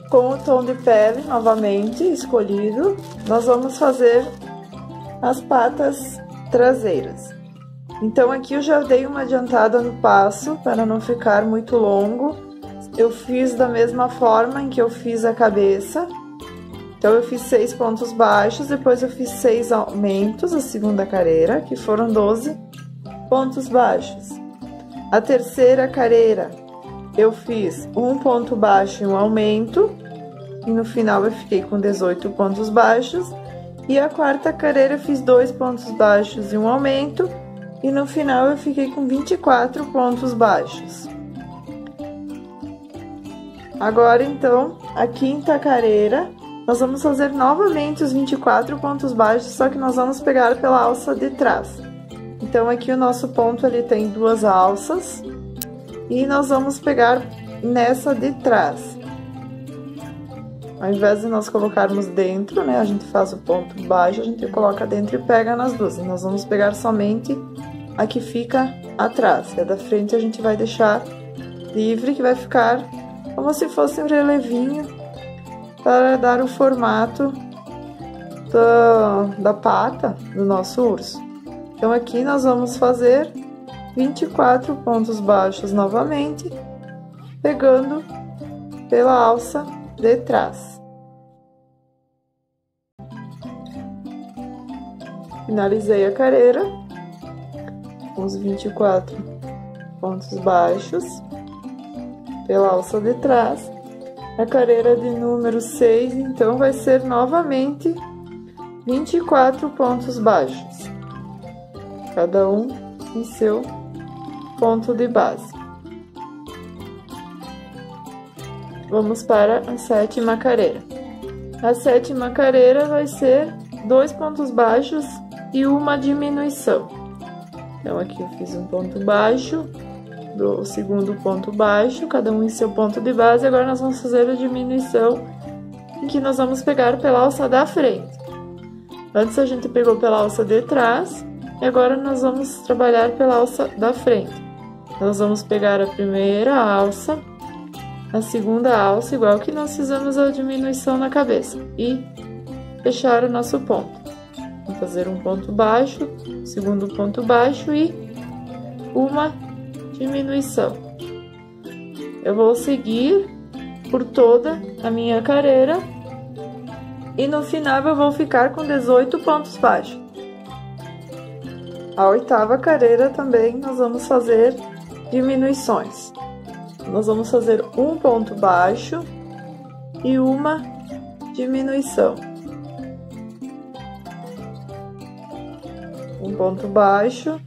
Com o tom de pele novamente escolhido, nós vamos fazer as patas traseiras. Então aqui eu já dei uma adiantada no passo para não ficar muito longo. Eu fiz da mesma forma em que eu fiz a cabeça. Então eu fiz 6 pontos baixos, depois eu fiz 6 aumentos, a segunda careira, que foram 12 pontos baixos. A terceira careira eu fiz um ponto baixo e um aumento, e no final eu fiquei com 18 pontos baixos. E a quarta careira eu fiz 2 pontos baixos e um aumento, e no final eu fiquei com 24 pontos baixos. Agora, então, a quinta careira, nós vamos fazer novamente os 24 pontos baixos, só que nós vamos pegar pela alça de trás. Então, aqui o nosso ponto, ele tem 2 alças, e nós vamos pegar nessa de trás. Ao invés de nós colocarmos dentro, né, a gente faz o ponto baixo, a gente coloca dentro e pega nas duas. E nós vamos pegar somente a que fica atrás, e a da frente a gente vai deixar livre, que vai ficar como se fosse um relevinho para dar o formato da pata do nosso urso. Então, aqui nós vamos fazer 24 pontos baixos novamente, pegando pela alça de trás. Finalizei a careira com os 24 pontos baixos pela alça de trás. A careira de número 6, então, vai ser novamente 24 pontos baixos, cada um em seu ponto de base. Vamos para a sétima careira. A sétima careira vai ser 2 pontos baixos e uma diminuição. Então, aqui eu fiz um ponto baixo, do segundo ponto baixo, cada um em seu ponto de base. Agora nós vamos fazer a diminuição, em que nós vamos pegar pela alça da frente. Antes a gente pegou pela alça de trás, e agora nós vamos trabalhar pela alça da frente. Nós vamos pegar a primeira alça, a segunda alça, igual que nós fizemos a diminuição na cabeça, e fechar o nosso ponto. Vamos fazer um ponto baixo, segundo ponto baixo e uma diminuição. Eu vou seguir por toda a minha careira e no final eu vou ficar com 18 pontos baixos. A oitava careira também nós vamos fazer diminuições. Nós vamos fazer um ponto baixo e uma diminuição. Um ponto baixo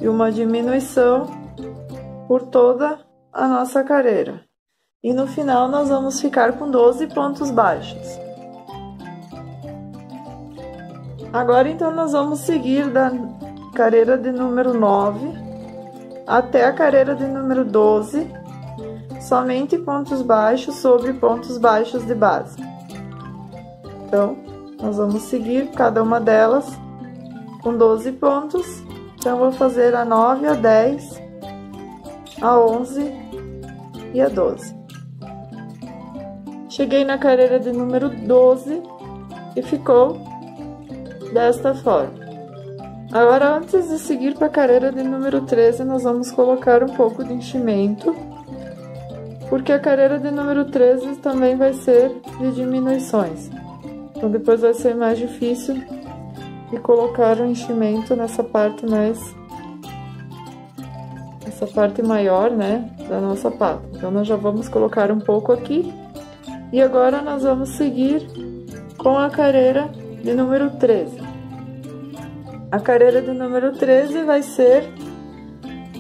e uma diminuição por toda a nossa careira. E no final nós vamos ficar com 12 pontos baixos. Agora, então, nós vamos seguir da careira de número 9 até a careira de número 12, somente pontos baixos sobre pontos baixos de base. Então, nós vamos seguir cada uma delas com 12 pontos. Então, eu vou fazer a 9, a 10, a 11 e a 12. Cheguei na careira de número 12 e ficou desta forma. Agora, antes de seguir para a careira de número 13, nós vamos colocar um pouco de enchimento, porque a careira de número 13 também vai ser de diminuições. Então, depois vai ser mais difícil de colocar o enchimento nessa parte essa parte maior, né, da nossa pata. Então, nós já vamos colocar um pouco aqui. E agora, nós vamos seguir com a careira de número 13. A careira de número 13 vai ser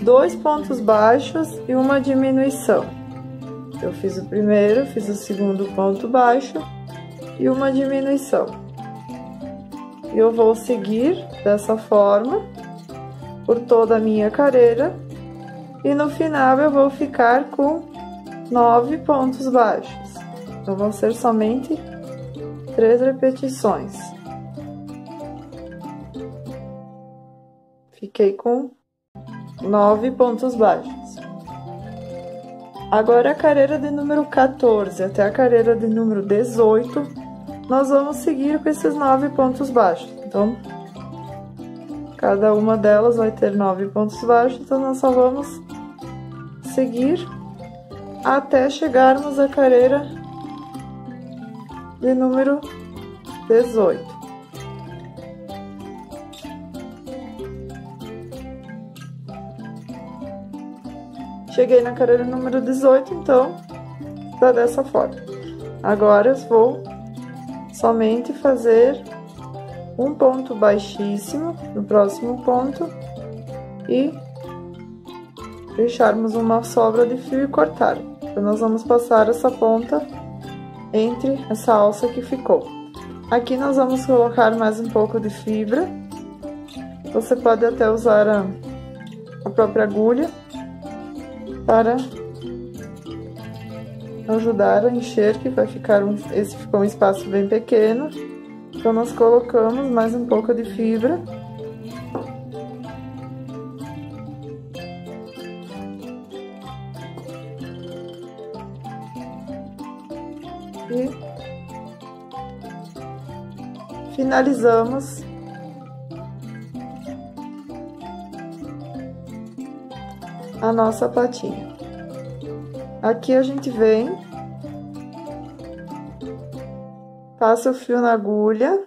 2 pontos baixos e uma diminuição. Eu fiz o primeiro, fiz o segundo ponto baixo e uma diminuição. E eu vou seguir dessa forma por toda a minha careira. E no final eu vou ficar com 9 pontos baixos. Então, vão ser somente 3 repetições. Fiquei com 9 pontos baixos. Agora a carreira de número 14 até a carreira de número 18, nós vamos seguir com esses 9 pontos baixos. Então, cada uma delas vai ter 9 pontos baixos, então nós só vamos seguir até chegarmos à carreira de número 18. Cheguei na carreira número 18, então, tá dessa forma. Agora, eu vou somente fazer um ponto baixíssimo no próximo ponto e deixarmos uma sobra de fio e cortar. Então, nós vamos passar essa ponta entre essa alça que ficou. Aqui nós vamos colocar mais um pouco de fibra. Você pode até usar a própria agulha para ajudar a encher, que vai ficar esse ficou um espaço bem pequeno. Então, nós colocamos mais um pouco de fibra. E finalizamos a nossa patinha. Aqui a gente vem, passa o fio na agulha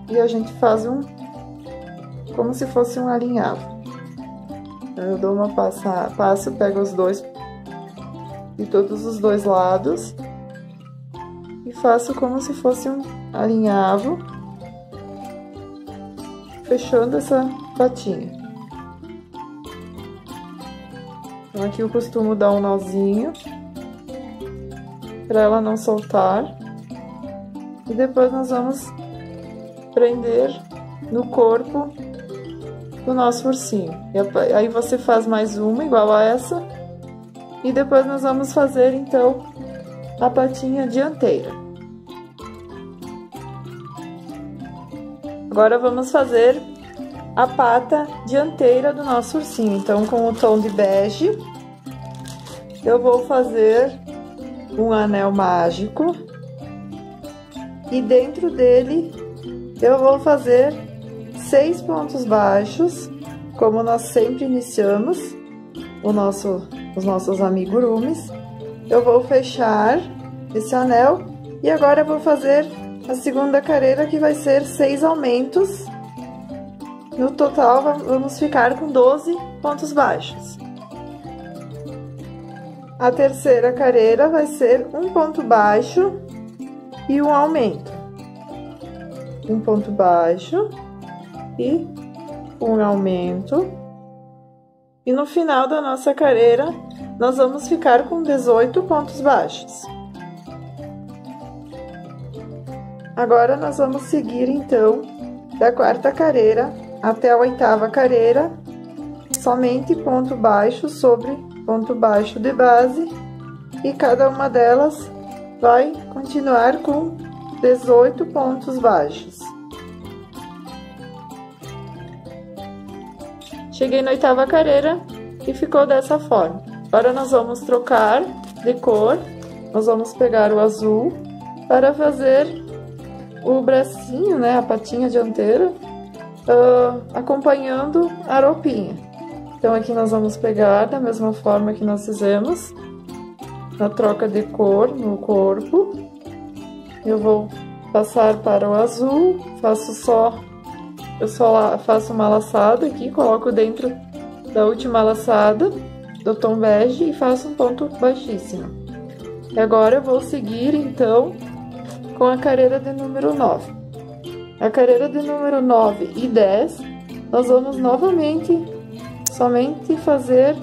e a gente faz como se fosse um alinhavo. Eu dou uma passo, pego os dois de todos os dois lados e faço como se fosse um alinhavo, fechando essa patinha. Então, aqui eu costumo dar um nozinho para ela não soltar. E depois nós vamos prender no corpo do nosso ursinho. E aí você faz mais uma igual a essa. E depois nós vamos fazer, então, a patinha dianteira. Agora vamos fazer a pata dianteira do nosso ursinho. Então, com o tom de bege, eu vou fazer um anel mágico e dentro dele eu vou fazer 6 pontos baixos, como nós sempre iniciamos os nossos amigurumis. Eu vou fechar esse anel e agora eu vou fazer a segunda carreira, que vai ser 6 aumentos. No total, vamos ficar com 12 pontos baixos. A terceira carreira vai ser um ponto baixo e um aumento. Um ponto baixo e um aumento. E no final da nossa carreira, nós vamos ficar com 18 pontos baixos. Agora, nós vamos seguir, então, da quarta carreira até a oitava carreira, somente ponto baixo sobre ponto baixo de base, e cada uma delas vai continuar com 18 pontos baixos. Cheguei na oitava carreira e ficou dessa forma. Agora nós vamos trocar de cor, nós vamos pegar o azul para fazer o bracinho, né, a patinha dianteira, acompanhando a roupinha. Então, aqui nós vamos pegar da mesma forma que nós fizemos na troca de cor no corpo. Eu vou passar para o azul, eu só faço uma laçada aqui, coloco dentro da última laçada do tom bege e faço um ponto baixíssimo. E agora eu vou seguir, então, com a carreira de número 9. A carreira de número 9 e 10, nós vamos novamente somente fazer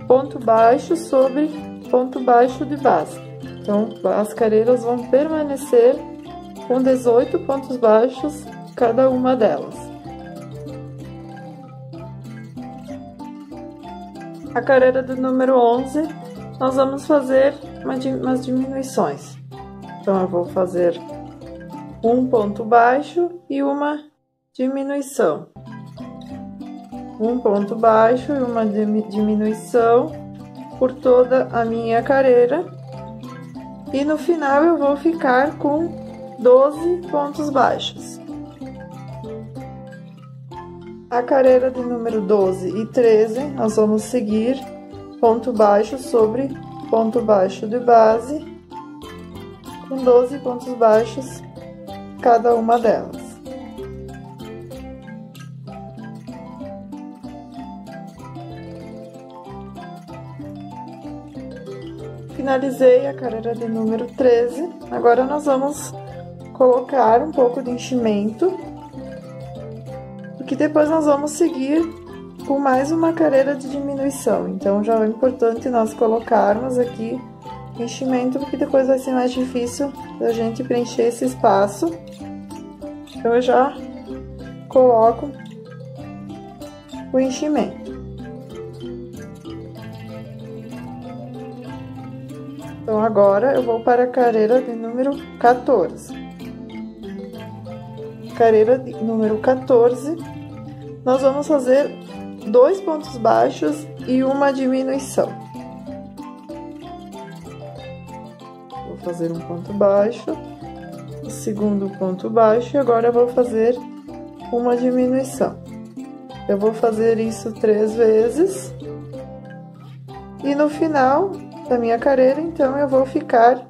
ponto baixo sobre ponto baixo de base. Então, as carreiras vão permanecer com 18 pontos baixos cada uma delas. A carreira do número 11, nós vamos fazer umas diminuições. Então, eu vou fazer um ponto baixo e uma diminuição. um ponto baixo e uma diminuição por toda a minha carreira. E no final eu vou ficar com 12 pontos baixos. A carreira de número 12 e 13, nós vamos seguir ponto baixo sobre ponto baixo de base, com 12 pontos baixos cada uma delas. Finalizei a carreira de número 13, agora nós vamos colocar um pouco de enchimento, porque depois nós vamos seguir com mais uma carreira de diminuição. Então já é importante nós colocarmos aqui enchimento, porque depois vai ser mais difícil da gente preencher esse espaço. Então eu já coloco o enchimento. Então agora eu vou para a carreira de número 14. Carreira de número 14, nós vamos fazer 2 pontos baixos e uma diminuição. Vou fazer um ponto baixo, o segundo ponto baixo, e agora eu vou fazer uma diminuição. Eu vou fazer isso 3 vezes, e no final da minha carreira, então, eu vou ficar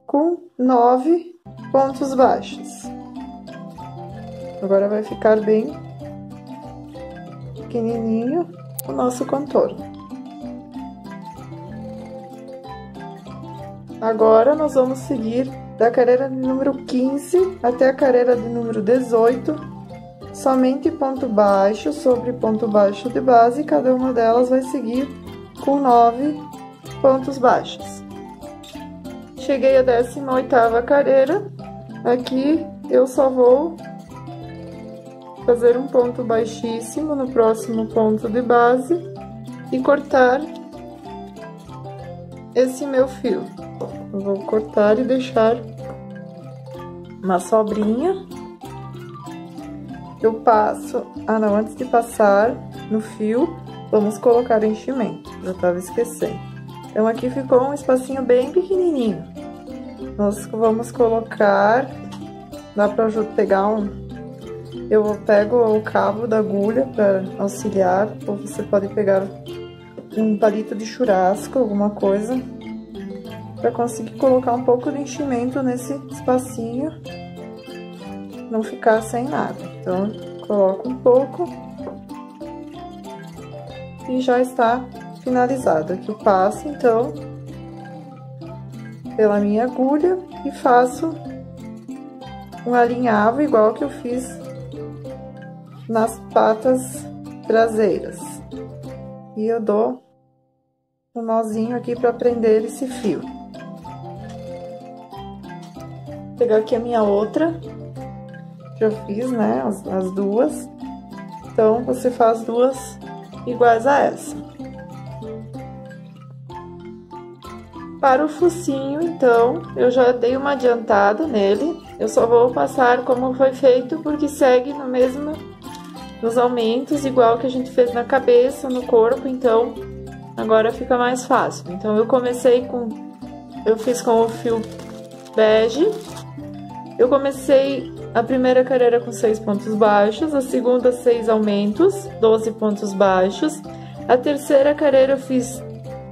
com 9 pontos baixos. Agora vai ficar bem pequenininho o nosso contorno. Agora nós vamos seguir da carreira de número 15 até a carreira de número 18, somente ponto baixo sobre ponto baixo de base, e cada uma delas vai seguir com 9 pontos baixos. Cheguei à 18ª carreira, aqui eu só vou fazer um ponto baixíssimo no próximo ponto de base e cortar esse meu fio. Eu vou cortar e deixar uma sobrinha. Eu passo... antes de passar no fio, vamos colocar enchimento. Eu tava esquecendo. Então, aqui ficou um espacinho bem pequenininho. Nós vamos colocar... dá pra pegar um... eu pego o cabo da agulha para auxiliar, ou você pode pegar um palito de churrasco, alguma coisa, para conseguir colocar um pouco de enchimento nesse espacinho, não ficar sem nada. Então, coloco um pouco e já está finalizado. Aqui eu passo, então, pela minha agulha e faço um alinhavo igual que eu fiz nas patas traseiras. E eu dou um nozinho aqui para prender esse fio. Vou pegar aqui a minha outra, já fiz, né, as duas. Então, você faz duas iguais a essa. Para o focinho, então, eu já dei uma adiantada nele. Eu só vou passar como foi feito, porque segue no mesmo... nos aumentos, igual que a gente fez na cabeça, no corpo, então agora fica mais fácil. Então eu comecei com... eu fiz com o fio bege. Eu comecei a primeira carreira com 6 pontos baixos, a segunda 6 aumentos, 12 pontos baixos. A terceira carreira eu fiz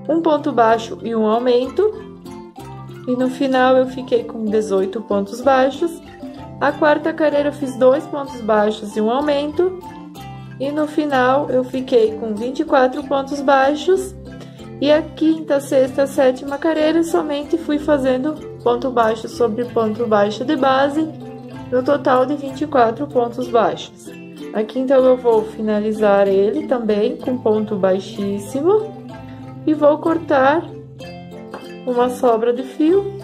um ponto baixo e um aumento. E no final eu fiquei com 18 pontos baixos. A quarta carreira eu fiz 2 pontos baixos e um aumento. E no final eu fiquei com 24 pontos baixos. E a quinta, sexta, sétima carreira eu somente fui fazendo ponto baixo sobre ponto baixo de base, no total de 24 pontos baixos. Aqui então eu vou finalizar ele também com ponto baixíssimo e vou cortar uma sobra de fio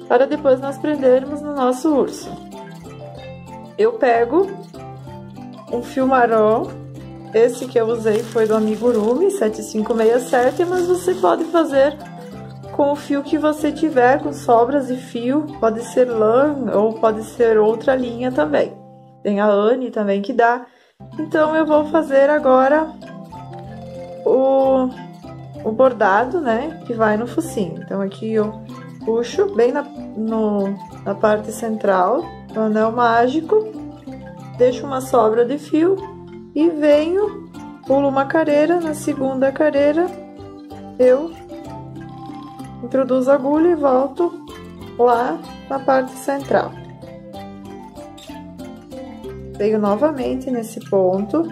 para depois nós prendermos no nosso urso. Eu pego um fio marrom, esse que eu usei foi do amigurumi 7567, mas você pode fazer com o fio que você tiver, com sobras de fio, pode ser lã ou pode ser outra linha também. Tem a Anne também que dá. Então, eu vou fazer agora o bordado, né, que vai no focinho. Então, aqui eu puxo bem na parte central do anel mágico, deixo uma sobra de fio e venho, pulo uma carreira, na segunda carreira eu introduzo a agulha e volto lá na parte central. Venho novamente nesse ponto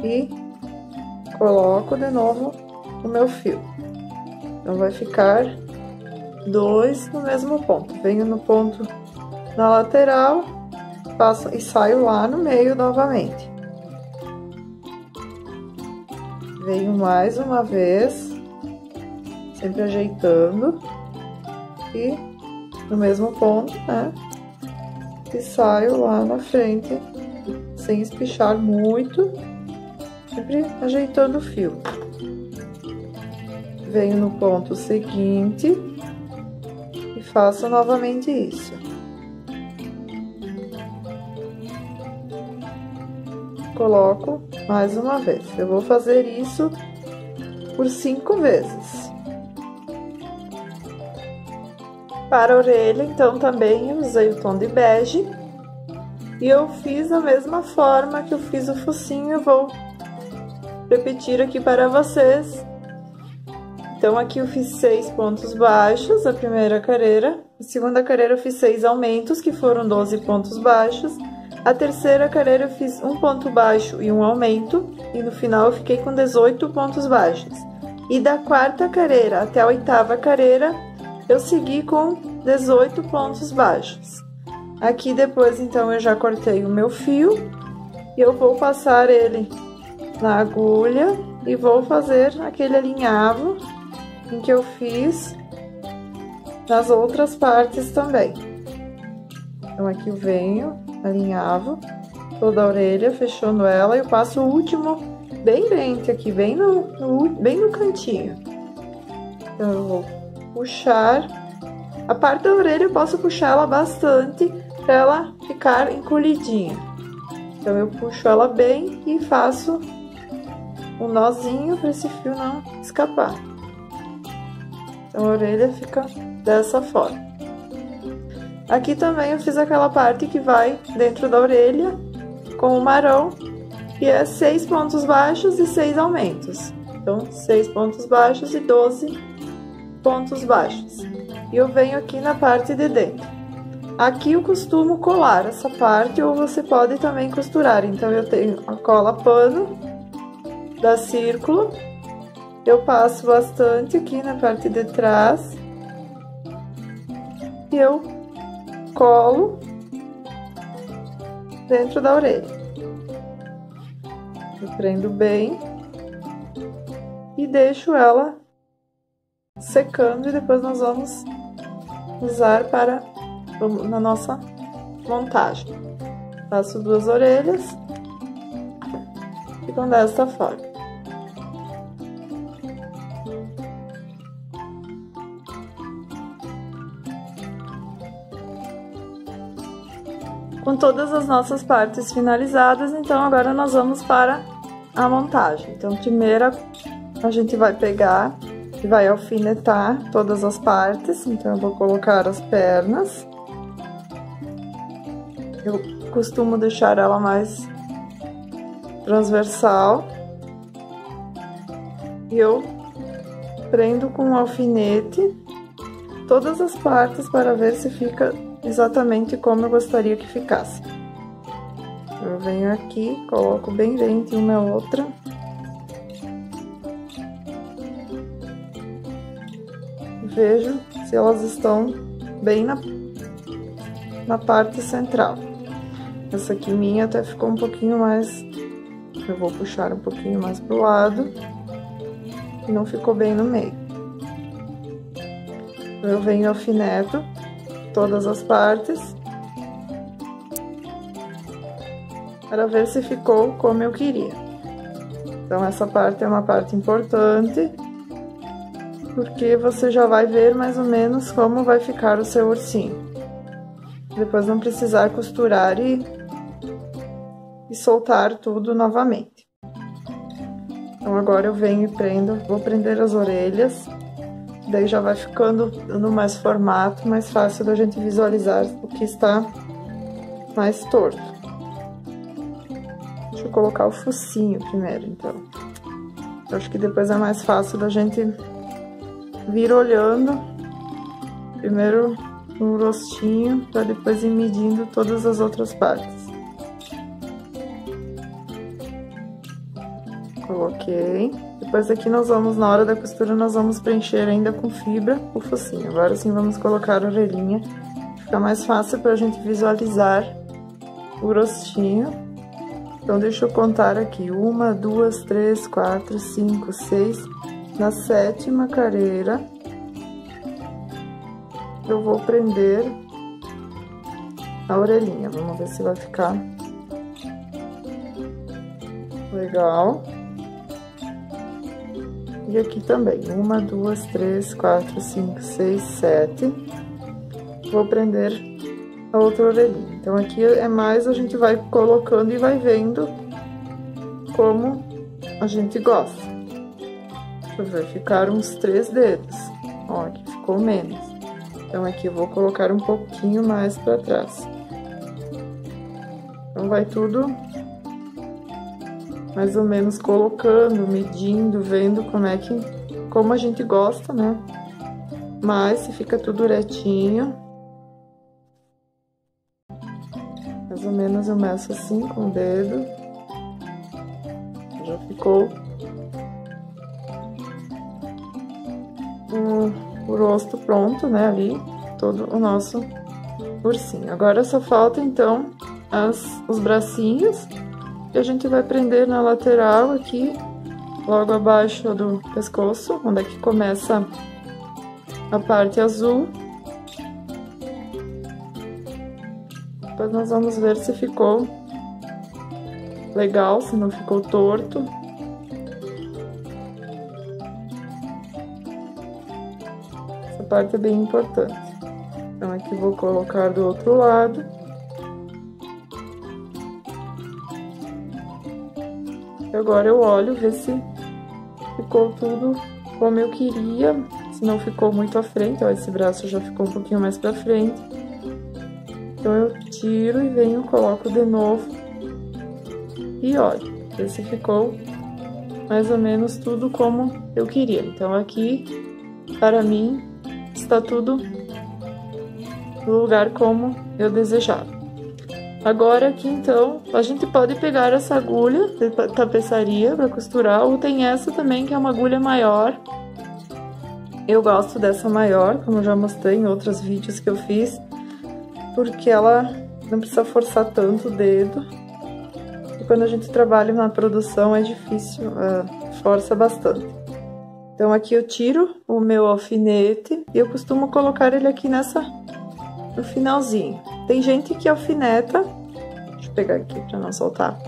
e coloco de novo o meu fio. Então, vai ficar 2 no mesmo ponto. Venho no ponto na lateral, passo e saio lá no meio novamente. Venho mais uma vez, sempre ajeitando e no mesmo ponto, né? E saio lá na frente, sem espichar muito, sempre ajeitando o fio. Venho no ponto seguinte e faço novamente isso. Coloco mais uma vez. Eu vou fazer isso por 5 vezes. Para a orelha, então, também eu usei o tom de bege. E eu fiz da mesma forma que eu fiz o focinho, eu vou repetir aqui para vocês. Então, aqui eu fiz 6 pontos baixos, a primeira carreira. A segunda carreira eu fiz 6 aumentos, que foram 12 pontos baixos. A terceira carreira eu fiz um ponto baixo e um aumento. E no final eu fiquei com 18 pontos baixos. E da quarta carreira até a oitava carreira, eu segui com 18 pontos baixos. Aqui depois, então, eu já cortei o meu fio. E eu vou passar ele na agulha e vou fazer aquele alinhavo em que eu fiz nas outras partes também. Então, aqui eu venho, alinhavo toda a orelha, fechando ela, e eu passo o último bem dentro aqui, bem no cantinho. Então, eu vou puxar. A parte da orelha eu posso puxar ela bastante para ela ficar encolhidinha. Então, eu puxo ela bem e faço um nozinho para esse fio não escapar. Então, a orelha fica dessa forma. Aqui também eu fiz aquela parte que vai dentro da orelha com o marrom, e é 6 pontos baixos e 6 aumentos. Então, 6 pontos baixos e 12 pontos baixos. E eu venho aqui na parte de dentro. Aqui eu costumo colar essa parte, ou você pode também costurar. Então, eu tenho a cola pano da Círculo. Eu passo bastante aqui na parte de trás. E eu colo dentro da orelha. Eu prendo bem e deixo ela secando, e depois nós vamos usar na nossa montagem. Faço 2 orelhas, ficam desta forma. Com todas as nossas partes finalizadas, então agora nós vamos para a montagem. Então, primeiro a gente vai pegar e vai alfinetar todas as partes. Então, eu vou colocar as pernas. Eu costumo deixar ela mais transversal. E eu prendo com um alfinete todas as partes para ver se fica exatamente como eu gostaria que ficasse. Eu venho aqui, coloco bem dentro uma a outra. Vejo se elas estão bem na parte central. Essa aqui minha até ficou um pouquinho mais... Eu vou puxar um pouquinho mais pro lado. E não ficou bem no meio. Eu venho e alfineto todas as partes para ver se ficou como eu queria. Então, essa parte é uma parte importante, porque você já vai ver mais ou menos como vai ficar o seu ursinho. Depois não precisar costurar e e soltar tudo novamente. Então, agora eu venho e prendo, vou prender as orelhas, daí já vai ficando no mais formato, mais fácil da gente visualizar o que está mais torto. Deixa eu colocar o focinho primeiro, então. Eu acho que depois é mais fácil da gente vir olhando, primeiro no rostinho, para depois ir medindo todas as outras partes. Coloquei. Depois aqui nós vamos, na hora da costura, nós vamos preencher ainda com fibra o focinho. Agora sim vamos colocar a orelhinha. Fica mais fácil pra gente visualizar o rostinho. Então, deixa eu contar aqui. 1, 2, 3, 4, 5, 6. Na 7ª careira, eu vou prender a orelhinha. Vamos ver se vai ficar legal. E aqui também, 1, 2, 3, 4, 5, 6, 7. Vou prender a outra orelhinha. Então, aqui é mais a gente vai colocando e vai vendo como a gente gosta. Deixa eu ver, ficaram uns 3 dedos. Ó, aqui ficou menos. Então, aqui eu vou colocar um pouquinho mais pra trás. Então, vai tudo mais ou menos colocando, medindo, vendo como a gente gosta, né? Mas se fica tudo retinho, mais ou menos eu meço assim com o dedo. Já ficou o rosto pronto, né? Ali, todo o nosso ursinho. Agora só falta então os bracinhos. E a gente vai prender na lateral aqui, logo abaixo do pescoço, onde é que começa a parte azul. Depois nós vamos ver se ficou legal, se não ficou torto. Essa parte é bem importante. Então, aqui vou colocar do outro lado. Agora eu olho, ver se ficou tudo como eu queria, se não ficou muito à frente, ó, esse braço já ficou um pouquinho mais pra frente. Então, eu tiro e venho, coloco de novo e olho, ver se ficou mais ou menos tudo como eu queria. Então, aqui, para mim, está tudo no lugar como eu desejava. Agora aqui, então, a gente pode pegar essa agulha de tapeçaria para costurar, ou tem essa também, que é uma agulha maior. Eu gosto dessa maior, como eu já mostrei em outros vídeos que eu fiz, porque ela não precisa forçar tanto o dedo. E quando a gente trabalha na produção é difícil, força bastante. Então, aqui eu tiro o meu alfinete e eu costumo colocar ele aqui no finalzinho. Tem gente que alfineta, deixa eu pegar aqui pra não soltar.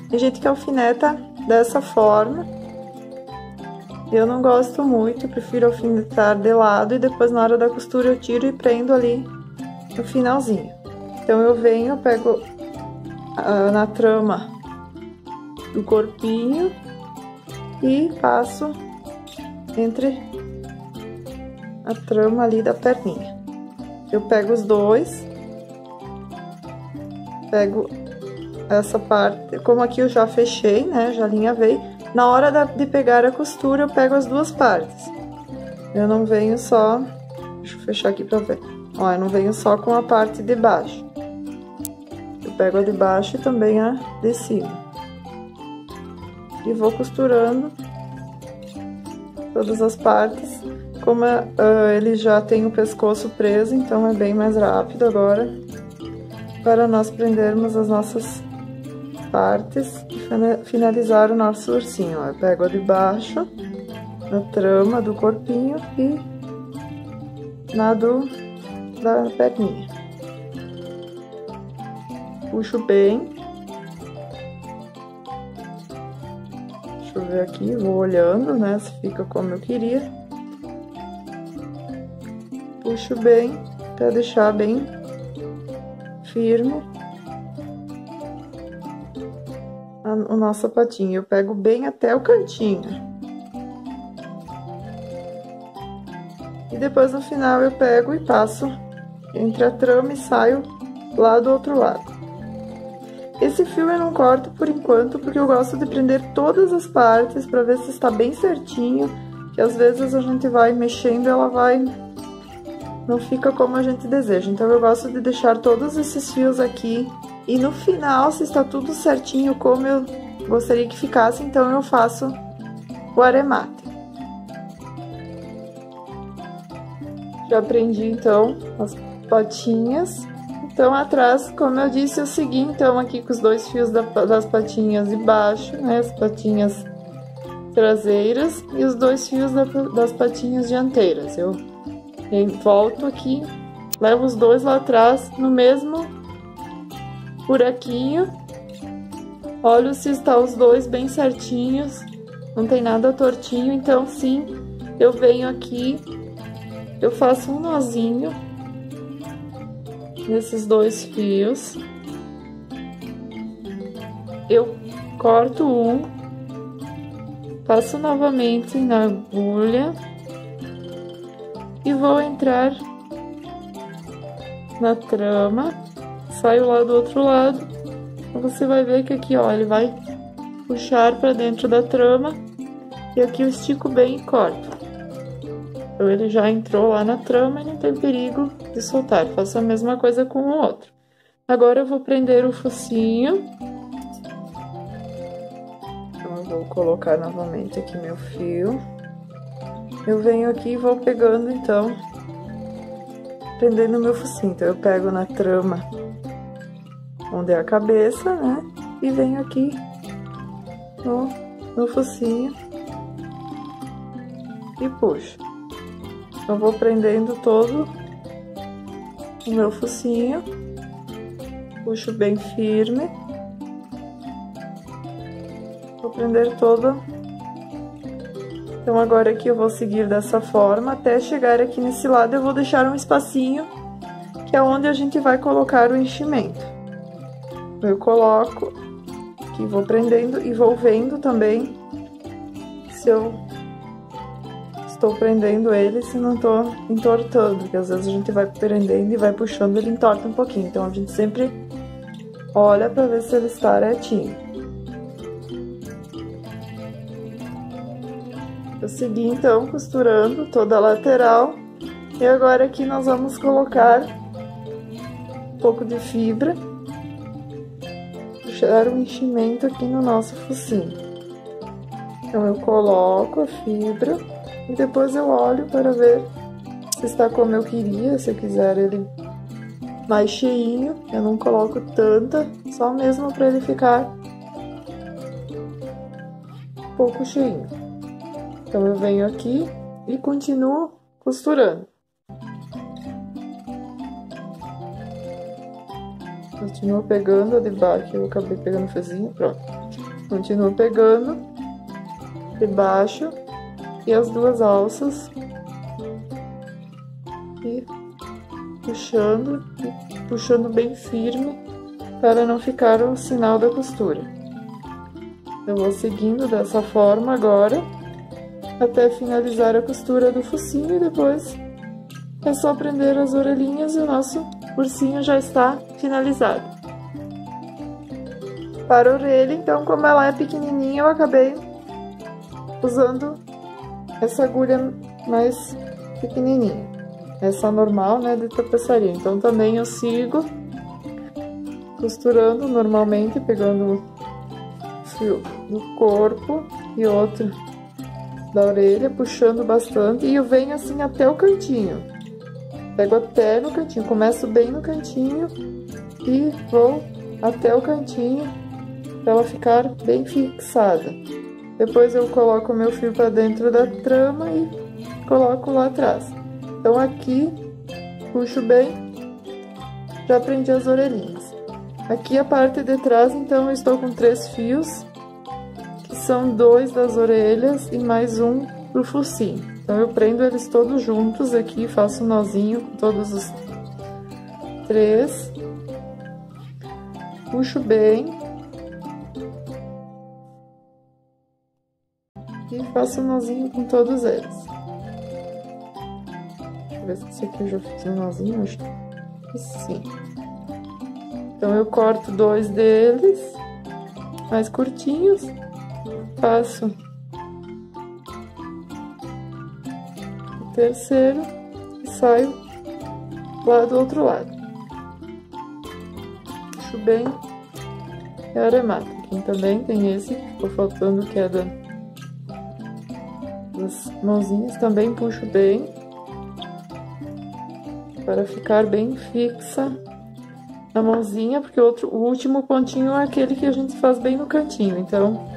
Tem gente que alfineta dessa forma. Eu não gosto muito, prefiro alfinetar de lado e depois na hora da costura eu tiro e prendo ali no finalzinho. Então eu venho, pego na trama do corpinho e passo entre a trama ali da perninha. Eu pego os dois. Pego essa parte, como aqui eu já fechei, né, já alinhavei, na hora de pegar a costura eu pego as duas partes. Eu não venho só, deixa eu fechar aqui pra ver, ó, eu não venho só com a parte de baixo. Eu pego a de baixo e também a de cima. E vou costurando todas as partes. Como ele já tem o pescoço preso, então é bem mais rápido agora para nós prendermos as nossas partes e finalizar o nosso ursinho. Ó, eu pego a de baixo, na trama do corpinho e na da perninha. Puxo bem. Deixa eu ver aqui, vou olhando, né, se fica como eu queria. Puxo bem, para deixar bem firme. o nosso sapatinho. Eu pego bem até o cantinho. E depois no final eu pego e passo entre a trama e saio lá do outro lado. Esse fio eu não corto por enquanto, porque eu gosto de prender todas as partes pra ver se está bem certinho, que às vezes a gente vai mexendo e ela não fica como a gente deseja. Então eu gosto de deixar todos esses fios aqui e no final, se está tudo certinho como eu gostaria que ficasse, então eu faço o aremate. Já prendi então as patinhas. Então atrás, como eu disse, eu segui então aqui com os dois fios das patinhas de baixo, né, as patinhas traseiras e os dois fios das patinhas dianteiras. Eu volto aqui, levo os dois lá atrás no mesmo buraquinho, olho se estão os dois bem certinhos, não tem nada tortinho, então sim, eu venho aqui, eu faço um nozinho nesses dois fios, eu corto um, passo novamente na agulha e vou entrar na trama, saio lá do outro lado, você vai ver que aqui, ó, ele vai puxar para dentro da trama e aqui eu estico bem e corto. Então ele já entrou lá na trama e não tem perigo de soltar. Faço a mesma coisa com o outro. Agora eu vou prender o focinho. Então eu vou colocar novamente aqui meu fio. Eu venho aqui e vou pegando então, prendendo meu focinho. Então eu pego na trama onde é a cabeça, né? E venho aqui no focinho e puxo. Eu vou prendendo todo o meu focinho, puxo bem firme, vou prender toda. Então agora aqui eu vou seguir dessa forma até chegar aqui nesse lado. Eu vou deixar um espacinho que é onde a gente vai colocar o enchimento. Eu coloco aqui, vou prendendo e vou vendo também se eu estou prendendo ele, se não tô entortando, porque às vezes a gente vai prendendo e vai puxando, ele entorta um pouquinho. Então a gente sempre olha para ver se ele está retinho. Eu segui então costurando toda a lateral e agora aqui nós vamos colocar um pouco de fibra, puxar um enchimento aqui no nosso focinho. Então eu coloco a fibra e depois eu olho para ver se está como eu queria. Se eu quiser ele mais cheinho, eu não coloco tanta, só mesmo para ele ficar um pouco cheinho. Então eu venho aqui e continuo costurando. Continuo pegando a de baixo, eu acabei pegando o fiozinho, pronto. Continuo pegando de baixo e as duas alças e puxando bem firme para não ficar o sinal da costura. Eu vou seguindo dessa forma agora até finalizar a costura do focinho e depois é só prender as orelhinhas e o nosso ursinho já está finalizado. Para a orelha, então, como ela é pequenininha, eu acabei usando essa agulha mais pequenininha, essa normal, né, de tapeçaria. Então também eu sigo costurando normalmente, pegando fio do corpo e outro da orelha, puxando bastante, e eu venho assim até o cantinho. Pego até no cantinho, começo bem no cantinho e vou até o cantinho para ela ficar bem fixada. Depois eu coloco o meu fio para dentro da trama e coloco lá atrás. Então aqui, puxo bem, já prendi as orelhinhas. Aqui a parte de trás, então, eu estou com 3 fios, que são 2 das orelhas e mais um pro focinho. Então eu prendo eles todos juntos aqui, faço um nozinho com todos os 3, puxo bem E faço um nozinho com todos eles. Deixa eu ver se esse aqui eu já fiz um nozinho, acho que sim. Então, eu corto 2 deles, mais curtinhos, faço o terceiro e saio lá do outro lado. Puxo bem e arremato. Aqui também tem esse que ficou faltando, que é das mãozinhas, também puxo bem, para ficar bem fixa na mãozinha, porque o último pontinho é aquele que a gente faz bem no cantinho, então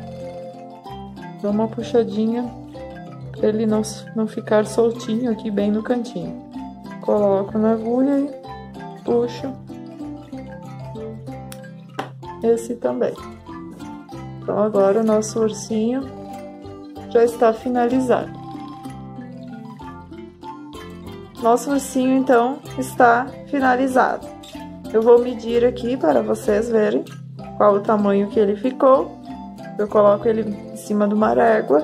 dou uma puxadinha para ele não ficar soltinho aqui bem no cantinho. Coloco na agulha e puxo esse também. Então agora o nosso ursinho já está finalizado. Nosso ursinho então está finalizado. Eu vou medir aqui para vocês verem qual o tamanho que ele ficou. Eu coloco ele em cima de uma régua.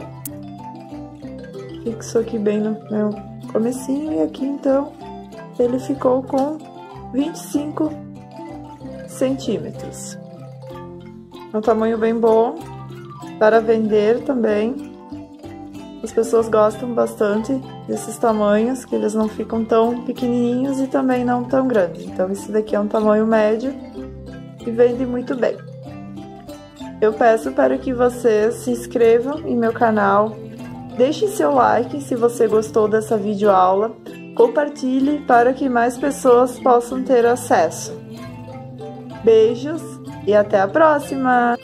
Fixo aqui bem no meu comecinho e aqui então ele ficou com 25 centímetros. É um tamanho bem bom para vender também. As pessoas gostam bastante desses tamanhos, que eles não ficam tão pequenininhos e também não tão grandes. Então, esse daqui é um tamanho médio e vende muito bem. Eu peço para que vocês se inscrevam em meu canal, deixe seu like se você gostou dessa videoaula, compartilhe para que mais pessoas possam ter acesso. Beijos e até a próxima!